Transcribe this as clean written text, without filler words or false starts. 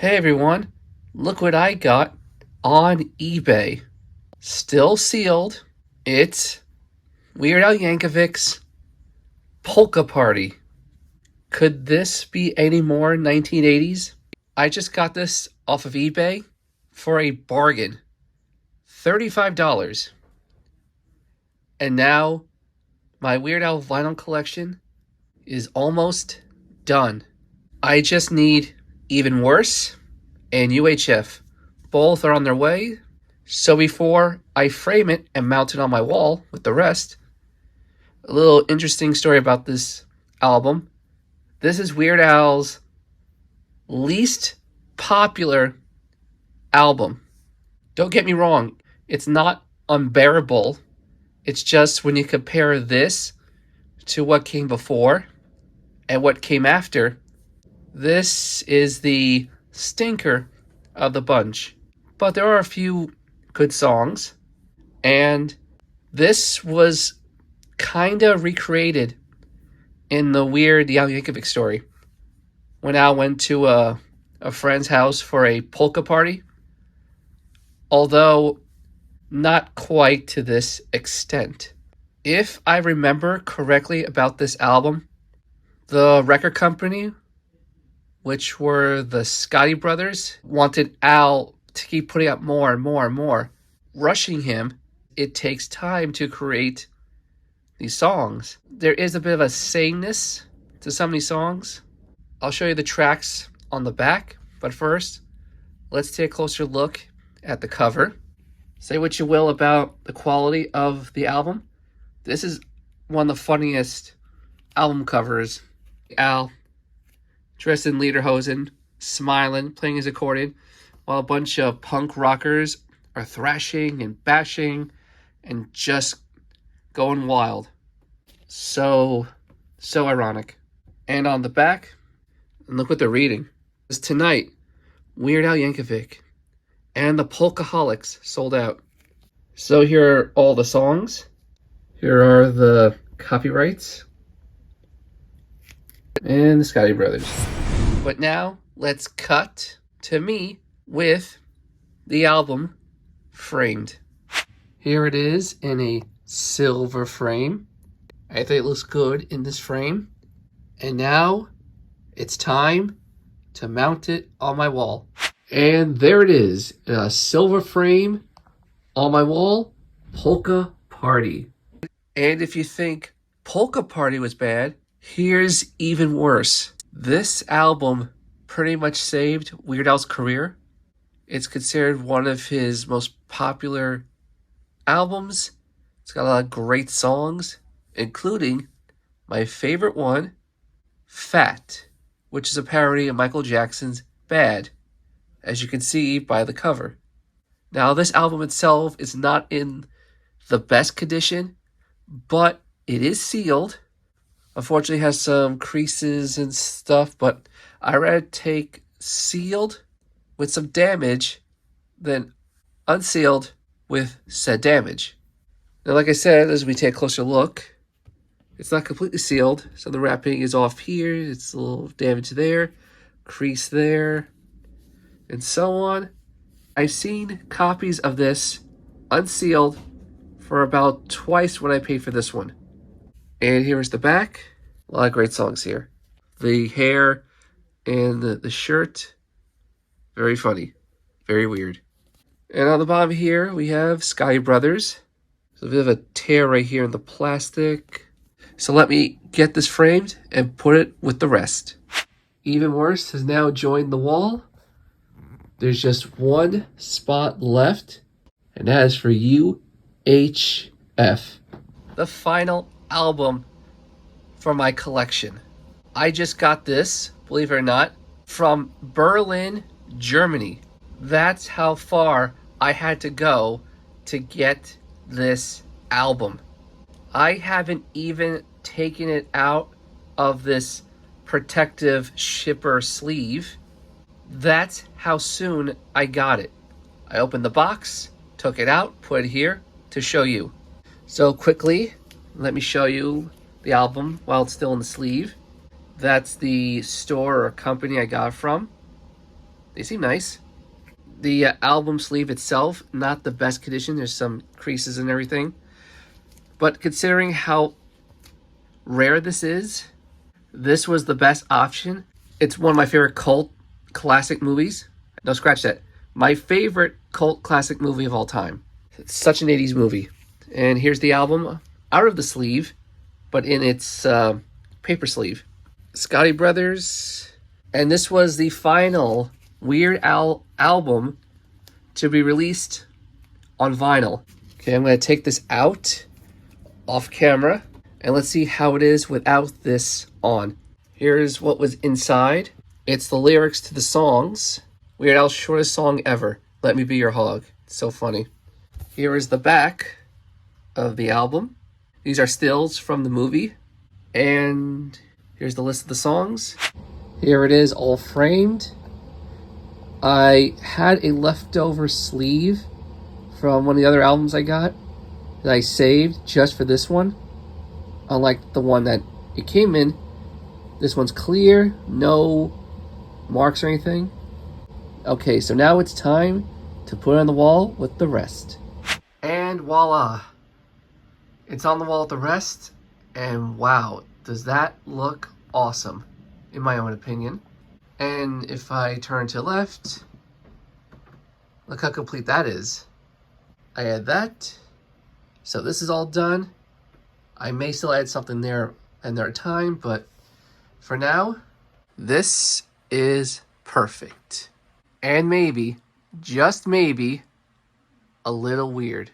Hey everyone, look what I got on eBay. Still sealed. It's Weird Al Yankovic's Polka Party. Could this be any more 1980s? I just got this off of eBay for a bargain. $35. And now my Weird Al vinyl collection is almost done. I just need Even Worse and UHF. Both are on their way. So before I frame it and mount it on my wall with the rest, a little interesting story about this album. This is Weird Al's least popular album. Don't get me wrong, it's not unbearable. It's just when you compare this to what came before and what came after, this is the stinker of the bunch. But there are a few good songs, and this was kind of recreated in the weird Al Yankovic story. When Al went to a friend's house for a polka party, although not quite to this extent. If I remember correctly about this album, the record company, which were the Scotty brothers, wanted Al to keep putting out more and more and more, rushing him. It takes time to create these songs. There is a bit of a sameness to some of these songs. I'll show you the tracks on the back, but first, let's take a closer look at the cover. Say what you will about the quality of the album. This is one of the funniest album covers. Al, dressed in lederhosen, smiling, playing his accordion, while a bunch of punk rockers are thrashing and bashing and just going wild. So ironic. And on the back, and look what they're reading. It's tonight, Weird Al Yankovic and the Polkaholics sold out. So here are all the songs. Here are the copyrights. And the Scotty brothers. But now, let's cut to me with the album framed. Here it is in a silver frame. I think it looks good in this frame. And now, it's time to mount it on my wall. And there it is, in a silver frame on my wall, Polka Party. And if you think Polka Party was bad, here's even worse. This album pretty much saved Weird Al's career. It's considered one of his most popular albums. It's got a lot of great songs, including my favorite one, Fat, which is a parody of Michael Jackson's Bad, as you can see by the cover. Now, this album itself is not in the best condition, but it is sealed. Unfortunately, it has some creases and stuff, but I'd rather take sealed with some damage than unsealed with said damage. Now, like I said, as we take a closer look, it's not completely sealed. So the wrapping is off here. It's a little damage there, crease there, and so on. I've seen copies of this unsealed for about twice what I paid for this one. And here's the back. A lot of great songs here. The hair and the shirt, very funny, very weird. And on the bottom here, we have Sky Brothers. There's a bit of a tear right here in the plastic. So let me get this framed and put it with the rest. Even Worse has now joined the wall. There's just one spot left, and that is for UHF. The final album for my collection. I just got this, believe it or not, from Berlin, Germany. That's how far I had to go to get this album. I haven't even taken it out of this protective shipper sleeve. That's how soon I got it. I opened the box, took it out, put it here to show you. So quickly, let me show you the album while it's still in the sleeve. That's the store or company I got it from. They seem nice. The album sleeve itself, not the best condition. There's some creases and everything. But considering how rare this is, this was the best option. It's one of my favorite cult classic movies. No, scratch that. My favorite cult classic movie of all time. It's such an 80s movie. And here's the album out of the sleeve, but in its paper sleeve. Scotty Brothers. And this was the final Weird Al album to be released on vinyl. Okay, I'm going to take this out off camera and let's see how it is without this on. Here's what was inside. It's the lyrics to the songs. Weird Al's shortest song ever, Let Me Be Your Hog. It's so funny. Here is the back of the album. These are stills from the movie. And here's the list of the songs. Here it is, all framed. I had a leftover sleeve from one of the other albums I got that I saved just for this one. Unlike the one that it came in, this one's clear, no marks or anything. Okay, so now it's time to put it on the wall with the rest. And voila. It's on the wall with the rest, and wow, does that look awesome, in my own opinion. And if I turn to the left, look how complete that is. I add that. So this is all done. I may still add something there another time, but for now, this is perfect. And maybe, just maybe, a little weird.